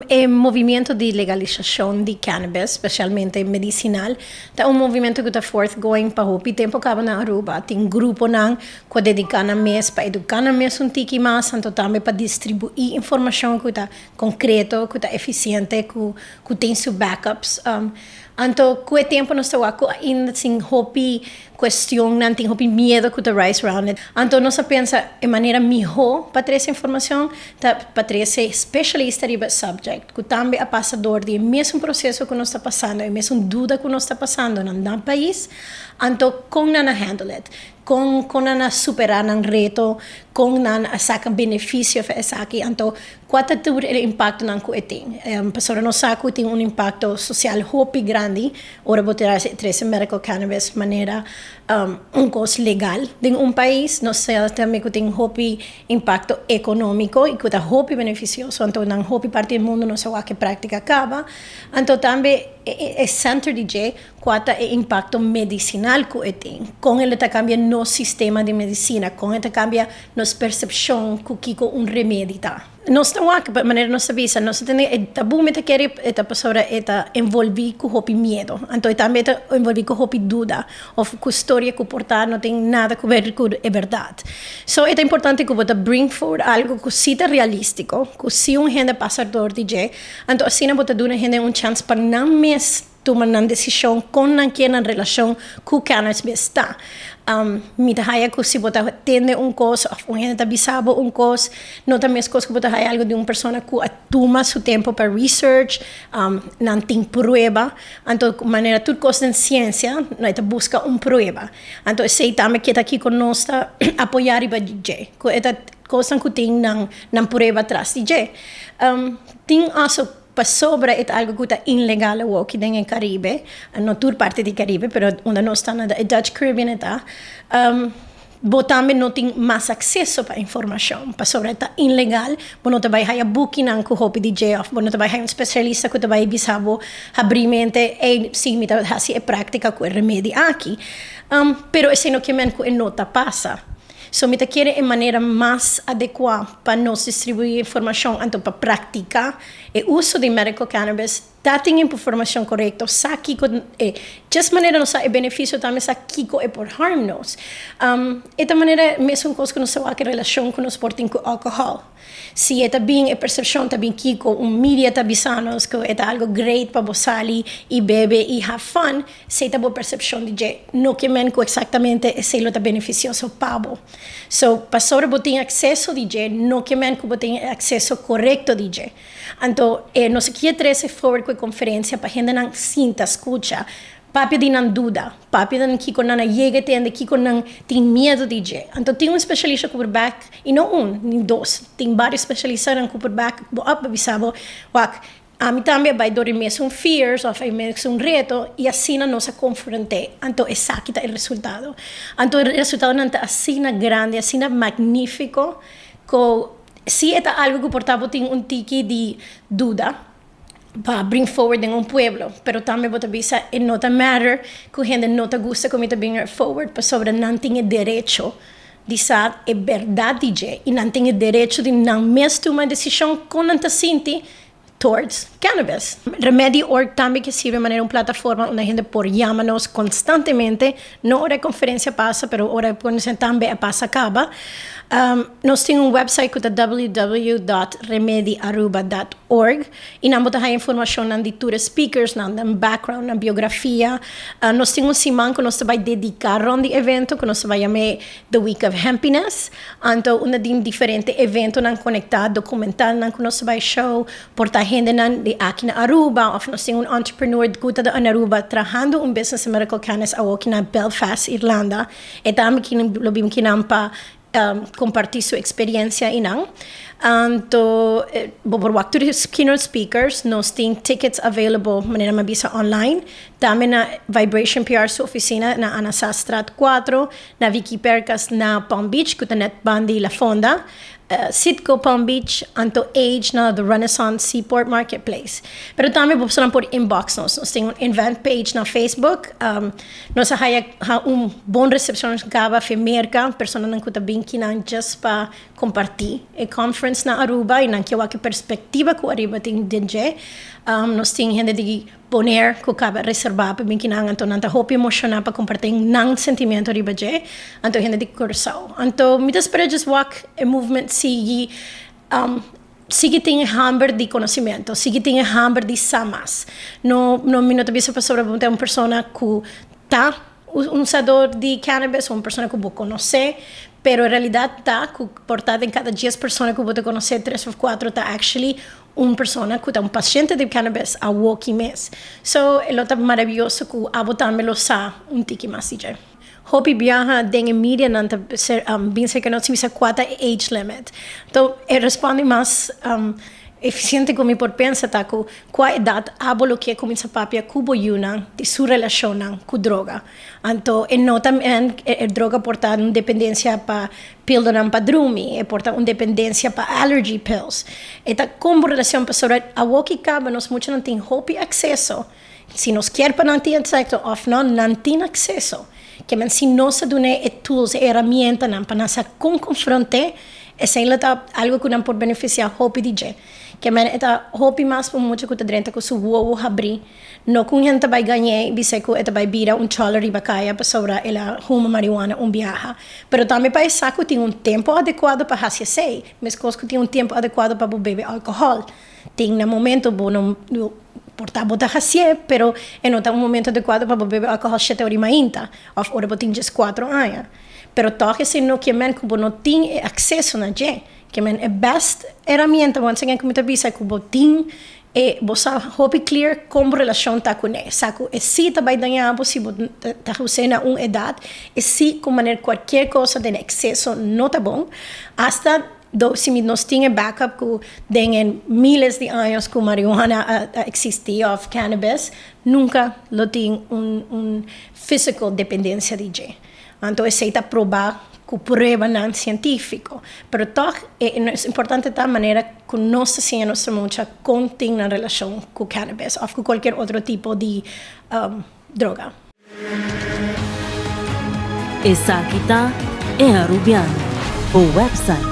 El movimiento de legalización de cannabis, specialmente medicinal, é movimento que está forthgoing para o tempo que na Aruba. Tem grupo que dedica a mês para educar a mês tiki mais, então também para distribuir informação que está concreto, que está eficiente, que tem seus backups. Então, com o tempo nós estamos ainda sem hopi questão, não tem hopi medo que está rise around it. Então, nós pensa de maneira melhor para ter essa informação, para ter esse especialista riba subject, que também é passador de mesmo processo que nós está passando, e mesmo dúvida que nós está passando no país. Então, como nós handle it? Como nós superar um reto, como nós sacar benefício dessa aqui. Então, qual é o impacto que tem? Para nós saber tem impacto social muito grande. Ora, botar trese medical cannabis de maneira coisa legal em país. Nós também tem impacto econômico e que é muito beneficioso. Então, na parte do mundo, nós sabemos que a prática acaba. Então, também é center de qual é o impacto medicinal que tem. Com ele cambia no sistema de medicina, com ele cambia nos percepção que remédio tá. Nós estamos aqui, de maneira nós sabemos, nós temos tabu, mas querer esta pessoa envolver com o medo. Então, também envolver com a dúvida, ou com a história que portar não tem nada a ver com a verdade. So, é importante que você bring forward algo que seja realístico, que seja gente passador de jeito. Então, assim, você dá uma chance para não mesmo tomar uma decisão com quem na relação com o cannabis está. Mitahaya que se você atende coisa, ou gente está bisabo coisa, não também as coisas que você haya algo de uma pessoa que toma seu tempo para research, não tem prova, então de maneira tudo coisa de ciência, nós busca prova. Então sei também que está aqui conosco apoiar e DJ, que é coisa que tem não prova atrás DJ. Tem also para sobre é algo que é ilegal aqui no Caribe, não toda parte do Caribe, mas onde nós estamos na Dutch Caribbean está, também não tem mais acesso para informação, para sobre é ilegal, não te vai a booking com o DJ, não te vai a especialista que te vai bisabo abrimente e sim, me a prática com o remédio aqui, pero esse não que não está passa. So, me quer de maneira mais adequada para nós distribuir informação, então para praticar o uso de medical cannabis, tem informação correta, sabe que de maneira nós é benefício também sabe que é por harm nós. De maneira mesmo coisa que nós sabemos que relação que nós portamos com álcool. Se é bem a percepção também que mídia está avisando que é algo great para você sair e beber e have fun, se é boa percepção de não que menco exatamente se é beneficioso para você. So, para sobre botar acesso de não que menco botar acesso correto de então nós quer trazer forward com a conferência para a gente não sinta, escuta, papi de não dúvida, papi de que quando não chega tende que quando não tem medo de jeito. Então tem especialista que back e não nem dois, tem vários especialistas que back, avisado, a mim também vai dormir mesmo fears, ou vai mesmo reto, e assim nós confrontamos. Então, esse aqui é o resultado. Então, o resultado não está assim grande, assim magnífico, que se é algo que portava tem tiki de dúvida, para bring forward em pueblo, pero também você bisa it not a matter que a gente não gusta como bring forward, para sobre não tem direito de saber é verdade e não tem direito de não mesmo tomar decisão com não te sentir towards cannabis. Remedi também que sirve de maneira plataforma onde a gente por llama-nos constantemente, não hora a conferência passa, pero hora a conferência também passa acaba. Nós temos website que é www.remediaruba.org e nós temos informação de todos speakers, de background, na biografia. Nós temos semana que nós vamos dedicar a evento que nós vamos chamar The Week of Happiness. Então, diferente evento conectado, documental, que nós vamos show, portar gente de aqui na Aruba, ou nós temos entrepreneur que está na Aruba, trabalhando business de medical cannabis aqui na Belfast, Irlanda, e também que lobim que não para compartir sua experiência e não. Então, por waktu de keynote speakers, nós temos tickets available de maneira mabisa online. Também na Vibration PR sua oficina na Anasass Strat 4, na Vicky Percas na Palm Beach, que está net bandi La Fonda. Sitco Palm Beach anto age na the Renaissance Seaport Marketplace. Pero também vamos falar por inbox nós temos um event page na Facebook. Nós ha bom recepção gava femerka, persona nang kuta binki nang just pa compartir a conference na Aruba e nang kiwa que perspectiva ku Aruba ting DJ. Nós temos gente de poner que acaba reservar para bem que não então não tá hope emocional para compartilhar não sentimento riba je então gente de cursão então me espera just walk a movement sigue tem hamber de conhecimento sigue tem hamber de samas no minuto bisa para sobre uma pessoa que tá usador de cannabis uma pessoa que você conhece pero en realidad tá portada en cada 10 personas que você conhece 3 ou 4 tá actually uma pessoa que está paciente de cannabis a walking mes. So, é lota maravilhoso que a botar me lo sa tiki mais DJ. Hopi viaja den media nanta bem cerca não se misa 4 age limit. Então, responde mais eficiente como por pensa tá com qual idade abolo que começa papia cubo yuna de sua relação com droga. Então, não também droga porta uma dependência para puntonan para drumi, porta uma dependência para allergy pills. Eta como relação pessoal a o que cabe nós muito não tem hope acesso. Se nós quer para não ter acesso, of não tem acesso. Que men se nós dune tools herramienta não para nós confrontar essa é algo que não pode beneficiar hope DJ. Que men eta hope mas por muito que tá dentro que su wo abrir no com gente vai ganhar biseco eta vai vira chola riba caia para sobra ela fuma marihuana viaja pero também para saco tem tempo adequado para fazer sei mas coisa que tem tempo adequado para beber álcool tem no momento bom no portar botar hacia pero é não tá momento adequado para beber álcool 7 horas e meia of hora botin just 4 anos pero toque se no que men que não tem acesso na gente que men é best herramienta once again como te bisa que botin e bosa hope clear como relação tá com ele saco e se tá vai danhar se tá usando uma idade e se com maneira qualquer coisa de excesso não tá bom hasta se nós tinha backup que tem miles de anos que marihuana existia of cannabis nunca lo tem physical dependência de gente então esse está provar com prueba não científico, pero toch é importante da maneira que nossa ciência nossa mucha contém na relação com cannabis ou com qualquer outro tipo de droga. Essa aqui tá é Arubiano, o website